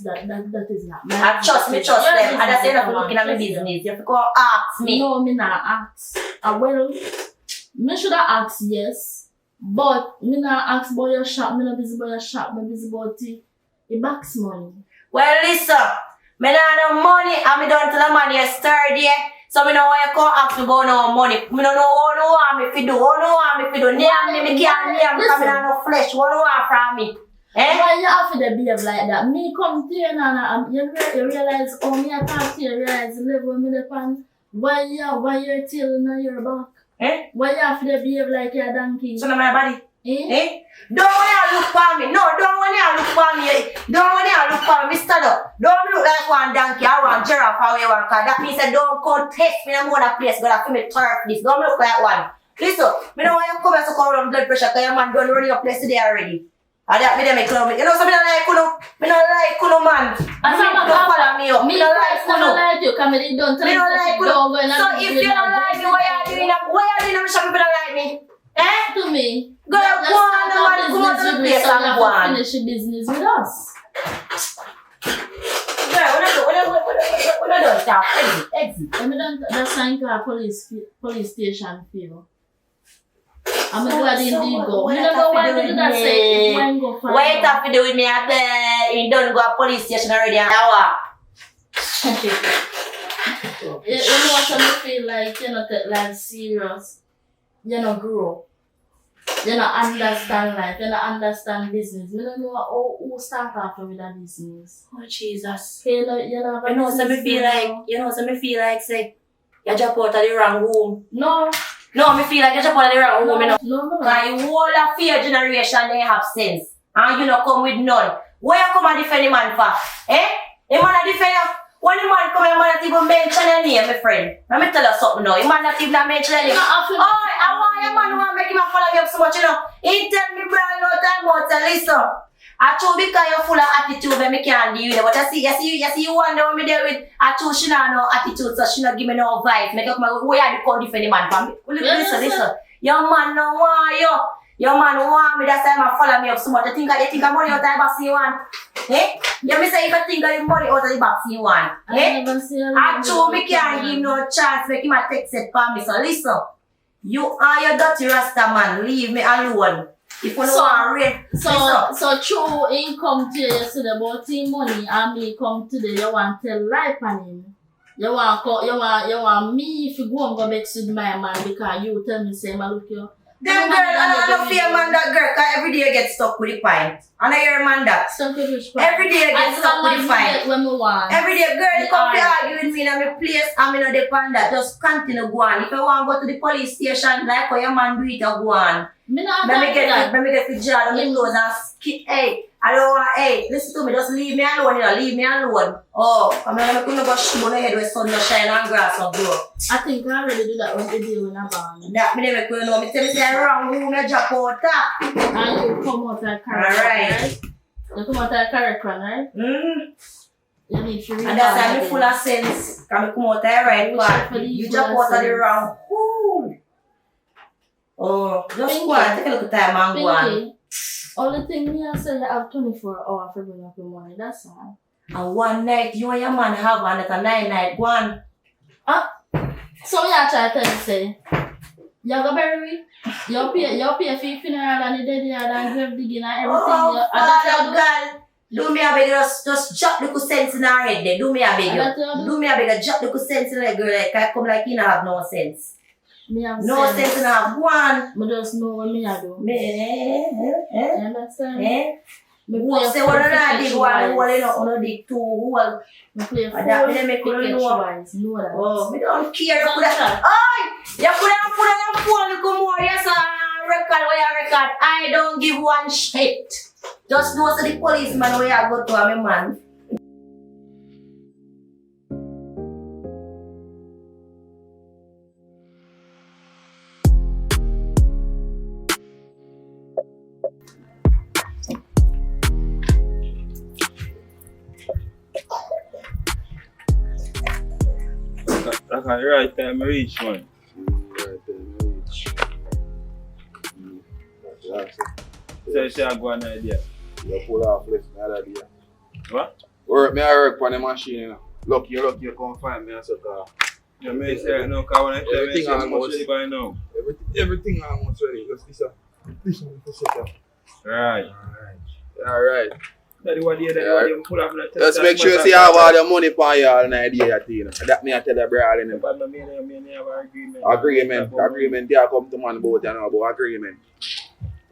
not my I trust them. And that's enough looking at my business. You have to go ask me. No, me not ask. Well, me should have asked yes. But me not ask about your shop, me not busy about your shop, me busy about the box money. Well, listen, me not have no money and me don't tell the man yesterday. So me know why you can't ask me about no money. Me don't know what you want me to do, Name me can't name because me not no flesh. What you want from me? Eh? Why you have to behave like that? Me come to you and you realize, oh, me I talk to you, realize the level me depend. Why you're telling your back? Eh? Why you have to behave like you're a donkey? So, my body. Eh? Don't want to look for me. No, don't want to look for me. Don't want to look for me. Stand up. Don't look like one donkey or one giraffe or one car. That means that don't contest me in another place. But I feel me turf this. Don't look like one. Listen, me don't want you come here to come around blood pressure because your man don't run your place today already. And that me dem make me. You know, so me don't like kuno. Me don't like kuno, man. As Me don't follow me up. Me Me don't like first never kuno. like you, come in, don't tell Me me don't like kuno. go So if you don't like me, why are you doing up? Why are you doing up? Some people don't like me. Eh? to me. Go on, man. Come on to the place and go on. Finish your business with us. Girl, when I don't talk, exit. Let me don't that's sign to a police station for you. I'm glad indeed go. You don't know why they do that say when go find. Why you have to do with me at you don't go to police station already an hour. You know what I feel like, you know, like serious. You know, grow. You know, understand life. You know, understand business. You don't know who start off with a business. Oh Jesus. You know, So me feel like, say, you jump out of the wrong room. No, me feel like you jump out of the wrong room, you know. No. Because whole of fear generation, they have sense. And you know, come with none. Where you come and defend the man for? Eh? The man a defend you. When the man come, the man not even mention your name, my friend. Let me tell you something now. The man not even mention your name. Oh, I want your man who make him follow me up so much, you know. He tell me, bro, no time out to listen. I told because you're full of attitude when me can't deal with it. But I see you wonder when me deal with. I told she not no attitude, so she not give me no vibe. Make up my way I come defend the man for me. Listen. Your man no want you. Your man want me, that's why I follow me up so much. You think I'm money out of the box you want? Eh? You me say if you think I'm money out of the box you want? Eh? I told me can't give no chance, make him a text it for me. So listen, you are your dirty rasta man, leave me alone. If you don't want rain, so true in come to you yesterday about him money and me come today, you want to tell life on him. You want me if you go and go back to my man because you tell me say, look you. Them girl, I don't fear man that girl, cause every day I get stuck with the pint. And I hear man that. Stuck with which pint? Every day I get stuck with the pint. When we want. Every day, girl, you come to argue with me in my place, I'm in the pant that. Just continue go on. If you want to go to the police station, like how your man do it, you go on. Let me get the jar, let me close and skip. Hey, I don't want, hey, listen to me, just leave me alone, you know, leave me alone. Oh, I'm not going to go shoot on the head with sun no shine and grass and grow. I think I already do that when they do in a band. That me never could know. Me tell me say wrong room, you drop out that. And you come out of character, right? You come out of character, right? You need to read. And that's why I'm full of sense. Can me come out of the right part. You drop out of the wrong. Oh, just go and take a look at time and go on. Only thing me I say you have 24 hours to bring up your money, that's all. And one night you and your man have one at a 9 night, go on. So you try to tell me say, you go bury me? You pay for your funeral and the dead yard and grave digging and everything. Oh, Father God. Do me a beg, just drop the sense in her head there. Do me a beg, do me a beg, drop the sense in her girl. Like I come like you don't have no sense. Me have no sense in her. Go on. I just know what me I do. You understand? Who say what I dig one, who you know, dig two, who will. Me play full that make you know. Know that. Oh, me don't care. You could have. You could have put on your phone. You come more. Yes, record where you record. I don't give one shit. Just know to the policeman where I go to. I'm a man. That's the right time I reach, man. So you say I go an idea. You pull off left me other day. What? I work on the machine, you know. Lucky you come find me and so You may say no, because when I tell you how much ready by now. Everything almost ready. Just this one for second. Right. Alright. Just make sure you see how all the money for you all night day at you know. That me I tell the brother in agreement there come to man about you know about agreement.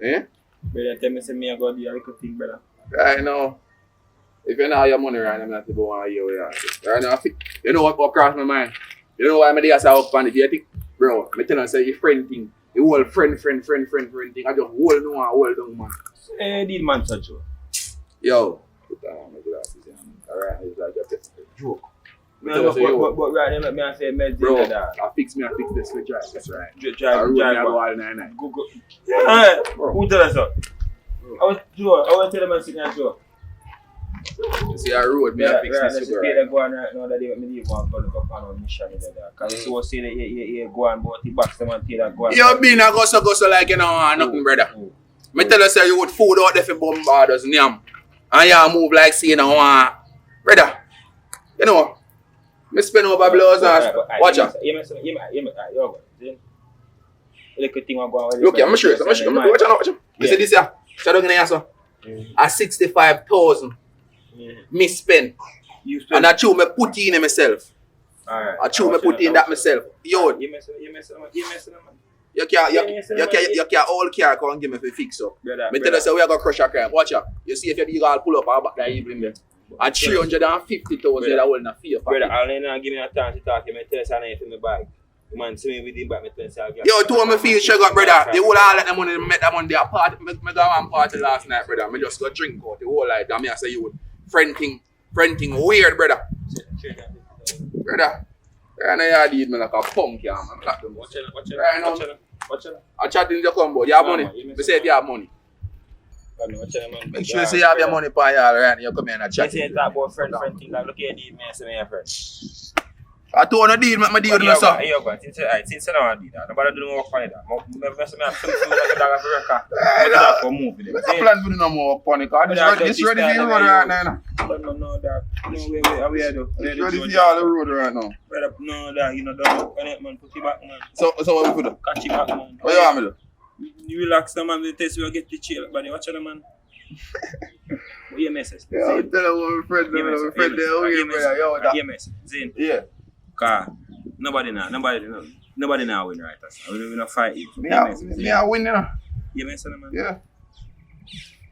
Eh? Brother tell me say me I go do a little thing, brother. Right now. If you know how your money right, I'm not to go on here. Right now, you know what crossed my mind? You know why I'm there say up on it? You think, bro, I tell you say your friend thing. The whole friend thing. I just hold no and hold down, man. Hey, did man touch you? Yo, put on my glasses and alright, it's like a joke. But right, you let me say bro, I fix this with drive, that's right. Drive. I roll me all 9. Who tell us that? I was tell them I'm sitting at Joe. You see a road, me a fix Right, this let's sugar. pay the go on right now that they me leave one go look on a mission in there. Cause so say that you go on but the box them and pay that go on. You been a go so like you know nothing, brother. Me tell you say you would food out there for bombarders, nyam. And you move like say you know brother. You know, me spend over blows and watch out. You look at thing I go on. Look here, I'm sure. Watch out. You see this here? Shut up in here, so. A 65,000 me spend. And I chew me put in myself. I chew me put in that myself. Yo, you can't all car come give me for fix up. Me tell you say we are gonna crush a crime. Watch out. You see if you all pull up our back that evening there. And 350,000 that will in a fear. Brother, I'll not give me a chance to talk. You may tell us I in my bag. The man see me with him back, me tell us I'll get. Yo, two of me feel sugar, brother. The whole all let the money, make that money. They are party. Me go one party last night, brother. Me just go drink out the whole night. And me I say you would friending weird, brother. Brother. Right now you did me like a punk, yeah, man. Watch it. I chat in the combo. You have money? Me say you have money. Make sure you say you have your money for y'all, right? You come here and chat. I say talk about friend thing. Look here, deal me. I say me a friend. I told you to deal, make me deal with you, sir. Since I don't do that, nobody do no work for that. I have some food like a dog of a record. I got to move with it. I plan to do no more work for it. This ready for you right now. No, dog. No, we are do. It's ready for y'all the road right now. Brother, no, dog. You know, don't connect, man. Put it back, man. So what we do? Catch it back, man. What you want me to do? You relax, the man. The test will get the chill. But watch it, man. What you message? Yeah, I'll tell you what my friend there. You message. Zin. Yeah. Cause nobody now win right. We not fight it. Me I win, you know. You message, man. Yeah.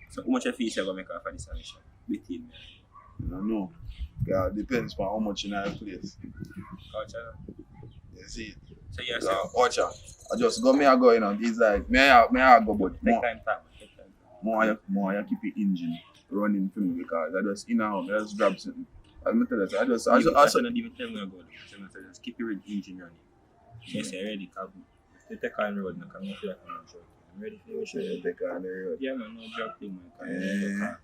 So how much you feel you gonna make for this submission? Between me. I don't know. Yeah, depends on how much in our place. You see. So yes, yeah, watch out. I just go, you know. It's like, me I go, but take time. More I keep the engine running for me because I just, I just grab something. I tell you, I just not even tell me about it. Just keep your engine running. Yes, you're ready, Cabo. You take on the road, now come feel like I'm ready for you. Sure, you take on the road. Yeah, man, no drop thing, man.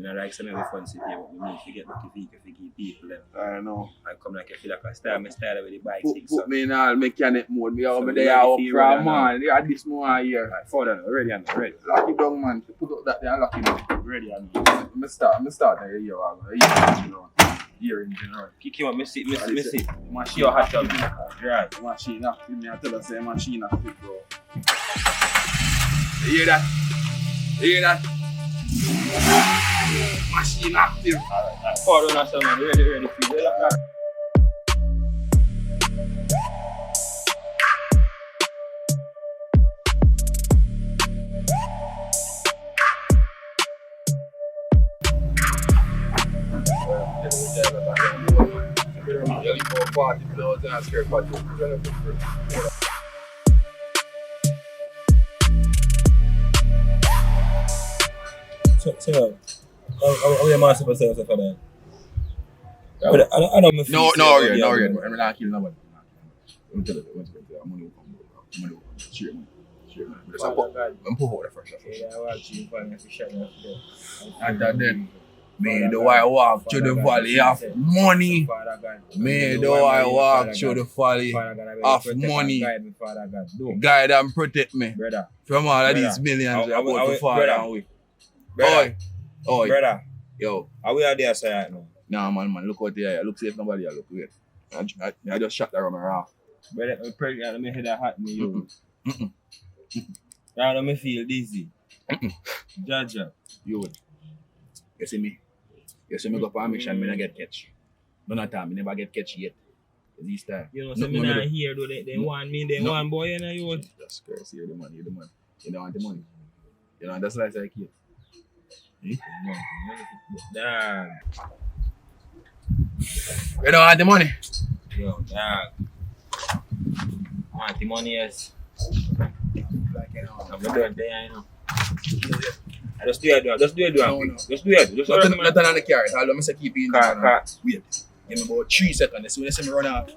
I like some of the fun city, but we need to get the vehicle to give people them. I know. I come like I feel like I start with the bike thing. Put me in all mechanic mode. Me over there up from man. Yeah, this more here. Right, further, ready. Lock it down, man. Put up that there and lock it down. Ready, Me start there here. Here in general. Kick him up, me see. Machine hot up. Right. Machine active. Me I tell you say machine active, bro. You hear that? Machine active. Alright. Forward on us, man. Ready for you. So, how you master for yourself for that? I don't know. No, I'm not killing nobody. I'm telling you, I'm going to come. Straight man. I'm put out the fresh. And then, may the I walk through the valley of money. May the I walk through the valley of money. Guide and protect me from all of these millions about to fall away. Oi. Brother. Yo. Are we out there sir right now? Nah man, look out there. Look see if nobody here look weird. I just shot that around my raw. Brother, I'm pregnant, let me head that hot me you. Now let me feel dizzy. Jaja. You see me? You see me go for a mission, me not get catch. None of time, me never get catch yet. This time. You know, so me not here though, they want me, they want boy, you know you. That's crazy, you're the man. You don't want the money. You know, that's like it. Dog. You don't want the money? Yo, dog. Want the money, yes. Like, I'm not doing there, you know. Just do it. Just do it. Not on the carrot. I'll let me say keep it in the wait. Give me about 3 seconds. As soon as I run out.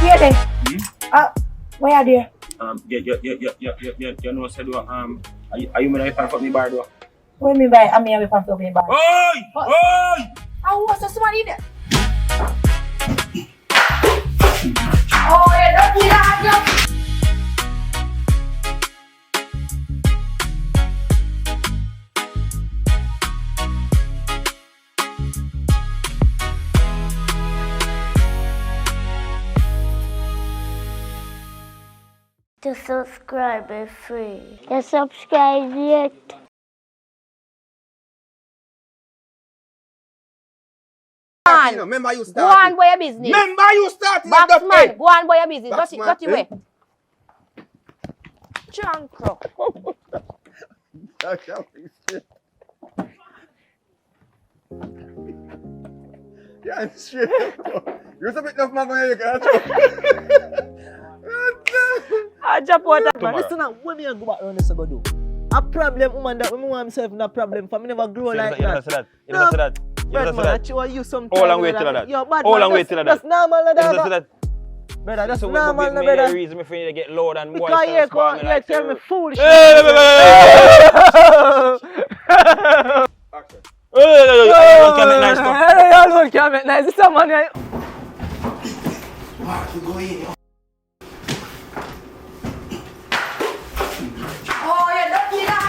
Here then. Where are they? You know, said, are you my fan for me bar though? What me buy? I'm here for me buy. Oi! Oi! I was so smart in there. Oh, yeah, don't do that. To subscribe is free. You subscribe yet? Remember you Go started. on, boy, your business. Remember you started. Boxman, go on, boy, your business. Got Boxman, it way. Chancro. Yeah, I'm straight. You're a bit enough man when you can I jump out. Man, listen now, when me go back around this I go do? A problem, woman, that me want myself in a problem for me never grow like that. You never say that. Bad man, I show you some How long wait till that? Yo, bad How man, long wait till that? that's normal, You never say brother. that. Brother, that's So normal, me brother. reason me for you to get loud and more. Because you come here tell me foolish. Alone can't make nice. This man here. Oh, yeah, don't do that.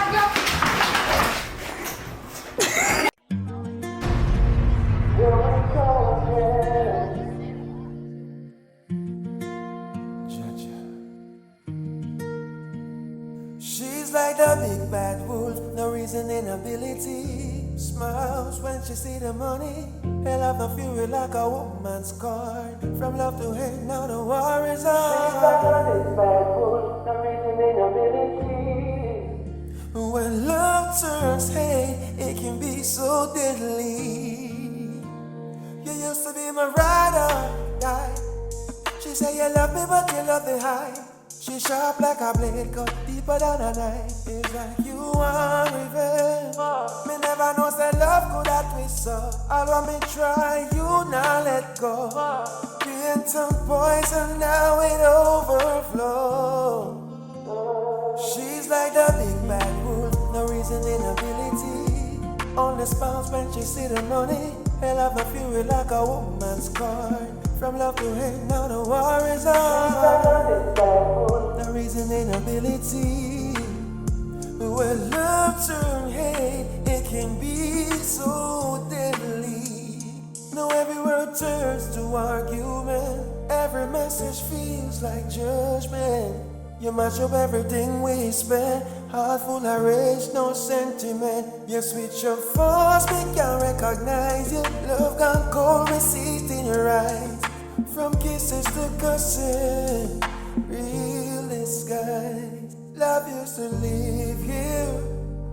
She's like the big bad wolf, no reason inability. Smiles when she see the money. Hell of a fury like a woman's card. From love to hate, now the war is on. She's like the big bad wolf, no reason inability. When love turns hate, it can be so deadly. You used to be my ride or die. She say you love me, but you love the high. She sharp like a blade, cut deeper than a knife. It's like you want revenge. Me never know say love could have twist so. All want me try, you not let go. Being some poison, now it overflow. She's like the big bad wolf, no reason inability. Only spouse when she see the money. Hell of a fury like a woman's card. From love to hate, now the war is on. No reason inability. When love turn hate, it can be so deadly. Now every word turns to argument. Every message feels like judgment. You match up everything we spend. Heart full of rage, no sentiment. You switch your force, we can't recognize you. Love gone cold, we see it in your eyes. From kisses to cussing, real disguise. Love used to live here,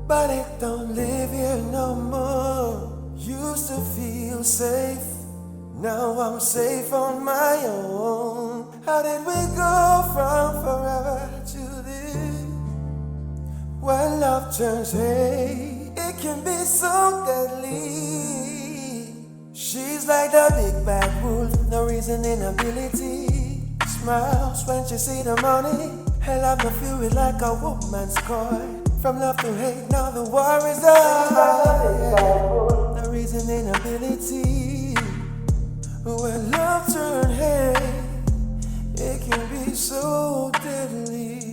but it don't live here no more. Used to feel safe, now I'm safe on my own. How did we go from forever to this? When love turns hate, it can be so deadly. She's like the big bad wolf, no reason inability. Smiles when she see the money. Hell of a fury like a woman's coin. From love to hate, now the war is on. No reason inability. When love turns hate, it can be so deadly.